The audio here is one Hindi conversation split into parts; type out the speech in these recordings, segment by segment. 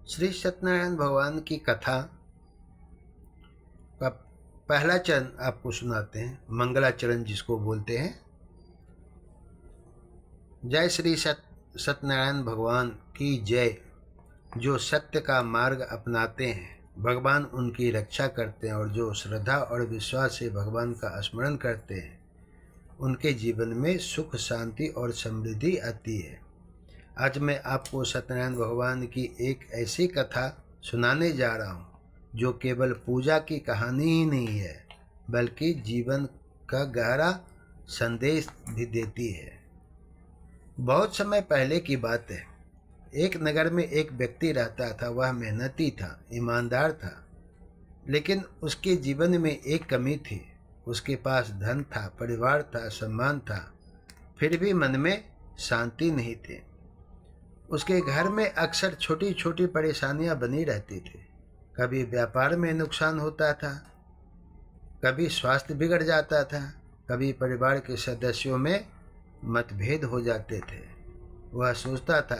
श्री सत्यनारायण भगवान की कथा का पहला चरण आपको सुनाते हैं। मंगलाचरण जिसको बोलते हैं। जय श्री सत्यनारायण भगवान की जय। जो सत्य का मार्ग अपनाते हैं भगवान उनकी रक्षा करते हैं, और जो श्रद्धा और विश्वास से भगवान का स्मरण करते हैं उनके जीवन में सुख, शांति और समृद्धि आती है। आज मैं आपको सत्यनारायण भगवान की एक ऐसी कथा सुनाने जा रहा हूँ जो केवल पूजा की कहानी ही नहीं है, बल्कि जीवन का गहरा संदेश भी देती है। बहुत समय पहले की बात है। एक नगर में एक व्यक्ति रहता था। वह मेहनती था, ईमानदार था, लेकिन उसके जीवन में एक कमी थी। उसके पास धन था, परिवार था, सम्मान था, फिर भी मन में शांति नहीं थी। उसके घर में अक्सर छोटी छोटी परेशानियां बनी रहती थी। कभी व्यापार में नुकसान होता था, कभी स्वास्थ्य बिगड़ जाता था, कभी परिवार के सदस्यों में मतभेद हो जाते थे। वह सोचता था,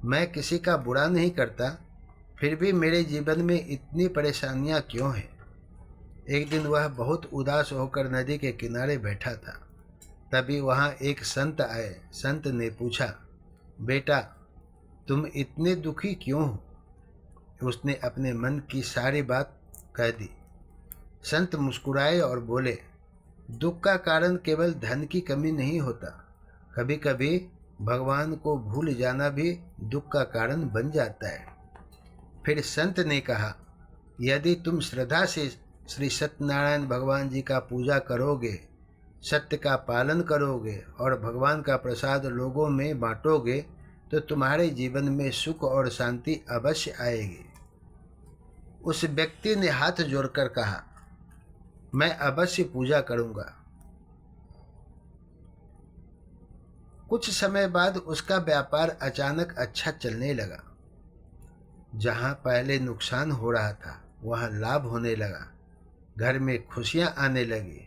मैं किसी का बुरा नहीं करता, फिर भी मेरे जीवन में इतनी परेशानियां क्यों हैं। एक दिन वह बहुत उदास होकर नदी के किनारे बैठा था। तभी वहाँ एक संत आए। संत ने पूछा, बेटा तुम इतने दुखी क्यों हो? उसने अपने मन की सारी बात कह दी। संत मुस्कुराए और बोले, दुख का कारण केवल धन की कमी नहीं होता, कभी कभी भगवान को भूल जाना भी दुख का कारण बन जाता है। फिर संत ने कहा, यदि तुम श्रद्धा से श्री सत्यनारायण भगवान जी का पूजा करोगे, सत्य का पालन करोगे और भगवान का प्रसाद लोगों में बांटोगे तो तुम्हारे जीवन में सुख और शांति अवश्य आएगी। उस व्यक्ति ने हाथ जोड़कर कहा, मैं अवश्य पूजा करूंगा। कुछ समय बाद उसका व्यापार अचानक अच्छा चलने लगा। जहां पहले नुकसान हो रहा था वहां लाभ होने लगा। घर में खुशियां आने लगी,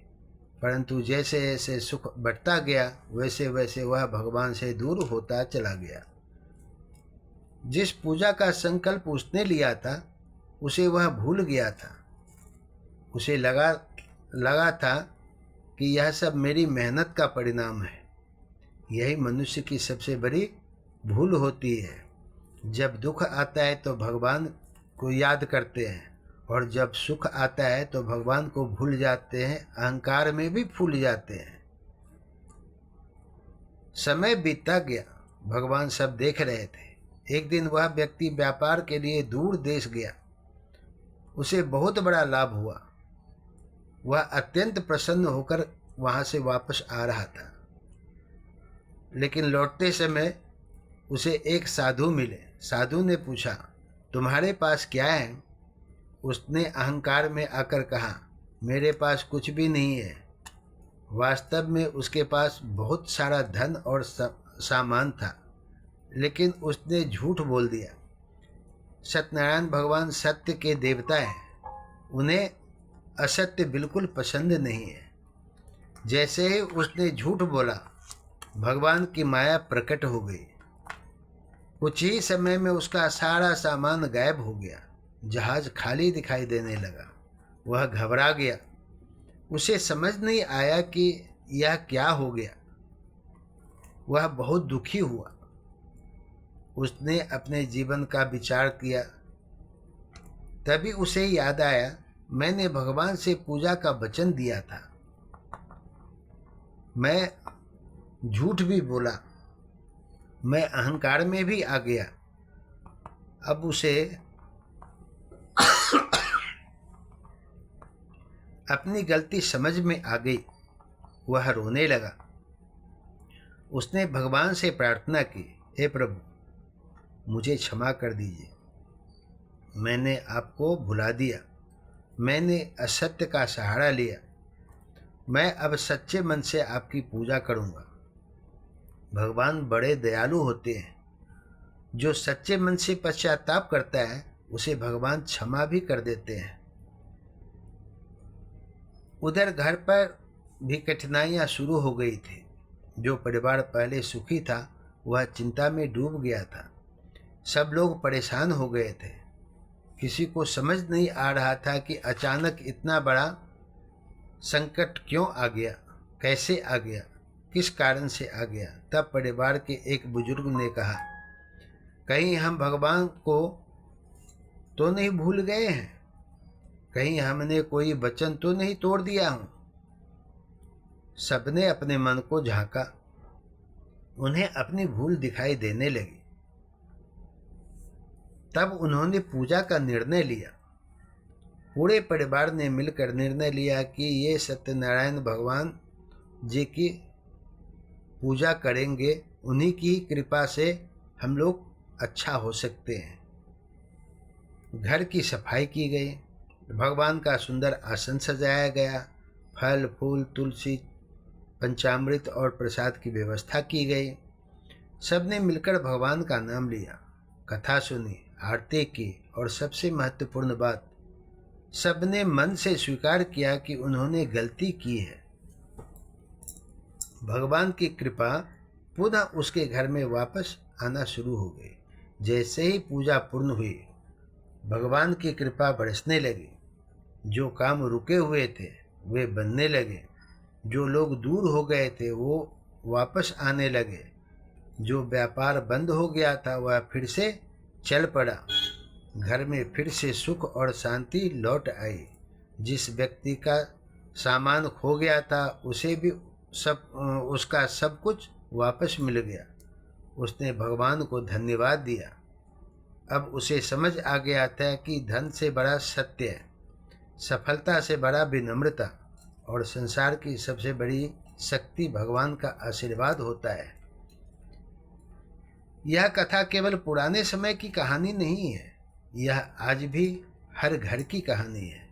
परंतु जैसे जैसे सुख बढ़ता गया वैसे वैसे वह भगवान से दूर होता चला गया। जिस पूजा का संकल्प उसने लिया था उसे वह भूल गया था। उसे लगा था कि यह सब मेरी मेहनत का परिणाम है। यही मनुष्य की सबसे बड़ी भूल होती है। जब दुख आता है तो भगवान को याद करते हैं, और जब सुख आता है तो भगवान को भूल जाते हैं, अहंकार में भी भूल जाते हैं। समय बीतता गया, भगवान सब देख रहे थे। एक दिन वह व्यक्ति व्यापार के लिए दूर देश गया। उसे बहुत बड़ा लाभ हुआ। वह अत्यंत प्रसन्न होकर वहां से वापस आ रहा था, लेकिन लौटते समय उसे एक साधु मिले। साधु ने पूछा, तुम्हारे पास क्या है? उसने अहंकार में आकर कहा, मेरे पास कुछ भी नहीं है। वास्तव में उसके पास बहुत सारा धन और सामान था, लेकिन उसने झूठ बोल दिया। सत्यनारायण भगवान सत्य के देवता हैं, उन्हें असत्य बिल्कुल पसंद नहीं है। जैसे ही उसने झूठ बोला, भगवान की माया प्रकट हो गई। कुछ ही समय में उसका सारा सामान गायब हो गया। जहाज खाली दिखाई देने लगा। वह घबरा गया। उसे समझ नहीं आया कि यह क्या हो गया। वह बहुत दुखी हुआ। उसने अपने जीवन का विचार किया। तभी उसे याद आया, मैंने भगवान से पूजा का वचन दिया था। मैं झूठ भी बोला, मैं अहंकार में भी आ गया। अब उसे अपनी गलती समझ में आ गई। वह रोने लगा। उसने भगवान से प्रार्थना की, हे प्रभु मुझे क्षमा कर दीजिए, मैंने आपको भुला दिया, मैंने असत्य का सहारा लिया। मैं अब सच्चे मन से आपकी पूजा करूंगा। भगवान बड़े दयालु होते हैं। जो सच्चे मन से पश्चाताप करता है उसे भगवान क्षमा भी कर देते हैं। उधर घर पर भी कठिनाइयां शुरू हो गई थी। जो परिवार पहले सुखी था वह चिंता में डूब गया था। सब लोग परेशान हो गए थे। किसी को समझ नहीं आ रहा था कि अचानक इतना बड़ा संकट क्यों आ गया, कैसे आ गया, किस कारण से आ गया। तब परिवार के एक बुजुर्ग ने कहा, कहीं हम भगवान को तो नहीं भूल गए हैं, कहीं हमने कोई वचन तो नहीं तोड़ दिया हूं। सबने अपने मन को झांका, उन्हें अपनी भूल दिखाई देने लगी। तब उन्होंने पूजा का निर्णय लिया। पूरे परिवार ने मिलकर निर्णय लिया कि ये सत्यनारायण भगवान जी की पूजा करेंगे, उन्हीं की कृपा से हम लोग अच्छा हो सकते हैं। घर की सफाई की गई, भगवान का सुंदर आसन सजाया गया, फल फूल तुलसी पंचामृत और प्रसाद की व्यवस्था की गई। सबने मिलकर भगवान का नाम लिया, कथा सुनी, आरती की और सबसे महत्वपूर्ण बात, सबने मन से स्वीकार किया कि उन्होंने गलती की है। भगवान की कृपा पुनः उसके घर में वापस आना शुरू हो गई। जैसे ही पूजा पूर्ण हुई, भगवान की कृपा बरसने लगी। जो काम रुके हुए थे वे बनने लगे, जो लोग दूर हो गए थे वो वापस आने लगे, जो व्यापार बंद हो गया था वह फिर से चल पड़ा। घर में फिर से सुख और शांति लौट आई। जिस व्यक्ति का सामान खो गया था उसे भी उसका सब कुछ वापस मिल गया। उसने भगवान को धन्यवाद दिया। अब उसे समझ आ गया था कि धन से बड़ा सत्य है, सफलता से बड़ा विनम्रता और संसार की सबसे बड़ी शक्ति भगवान का आशीर्वाद होता है। यह कथा केवल पुराने समय की कहानी नहीं है, यह आज भी हर घर की कहानी है।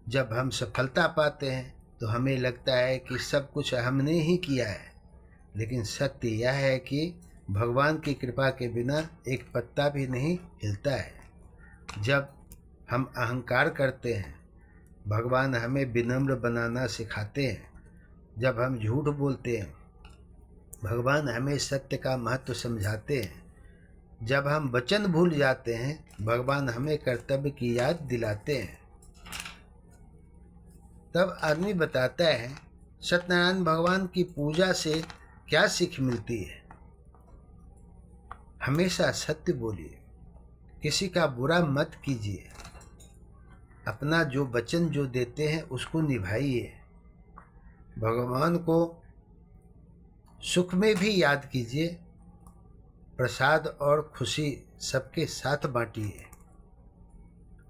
जब हम सफलता पाते हैं तो हमें लगता है कि सब कुछ हमने ही किया है, लेकिन सत्य यह है कि भगवान की कृपा के बिना एक पत्ता भी नहीं हिलता है। जब हम अहंकार करते हैं, भगवान हमें विनम्र बनाना सिखाते हैं। जब हम झूठ बोलते हैं, भगवान हमें सत्य का महत्व समझाते हैं। जब हम वचन भूल जाते हैं, भगवान हमें कर्तव्य की याद दिलाते हैं। तब आदमी बताता है, सत्यनारायण भगवान की पूजा से क्या सीख मिलती है। हमेशा सत्य बोलिए, किसी का बुरा मत कीजिए, अपना जो वचन जो देते हैं उसको निभाइए। भगवान को सुख में भी याद कीजिए, प्रसाद और खुशी सबके साथ बांटिए।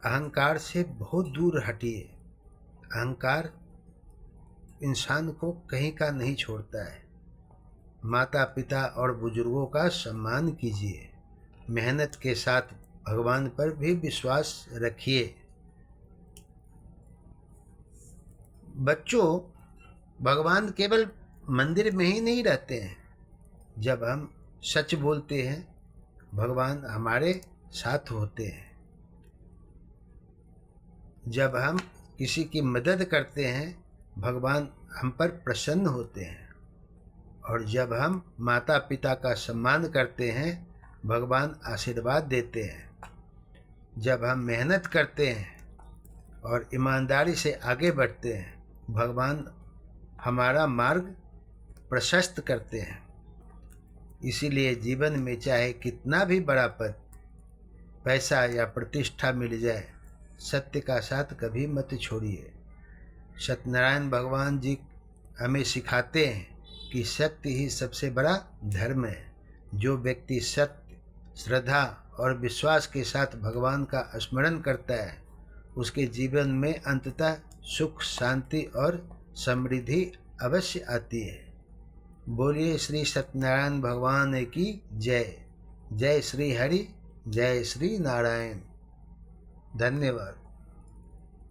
अहंकार से बहुत दूर हटिए। अहंकार इंसान को कहीं का नहीं छोड़ता है। माता पिता और बुजुर्गों का सम्मान कीजिए। मेहनत के साथ भगवान पर भी विश्वास रखिए। बच्चों, भगवान केवल मंदिर में ही नहीं रहते हैं। जब हम सच बोलते हैं, भगवान हमारे साथ होते हैं। जब हम किसी की मदद करते हैं, भगवान हम पर प्रसन्न होते हैं। और जब हम माता पिता का सम्मान करते हैं, भगवान आशीर्वाद देते हैं। जब हम मेहनत करते हैं और ईमानदारी से आगे बढ़ते हैं, भगवान हमारा मार्ग प्रशस्त करते हैं। इसीलिए जीवन में चाहे कितना भी बड़ा पद, पैसा या प्रतिष्ठा मिल जाए, सत्य का साथ कभी मत छोड़िए। सत्यनारायण भगवान जी हमें सिखाते हैं कि सत्य ही सबसे बड़ा धर्म है। जो व्यक्ति सत्य, श्रद्धा और विश्वास के साथ भगवान का स्मरण करता है, उसके जीवन में अंततः सुख, शांति और समृद्धि अवश्य आती है। बोलिए श्री सत्यनारायण भगवान की जय। जय श्री हरि, जय श्री नारायण। धन्यवाद।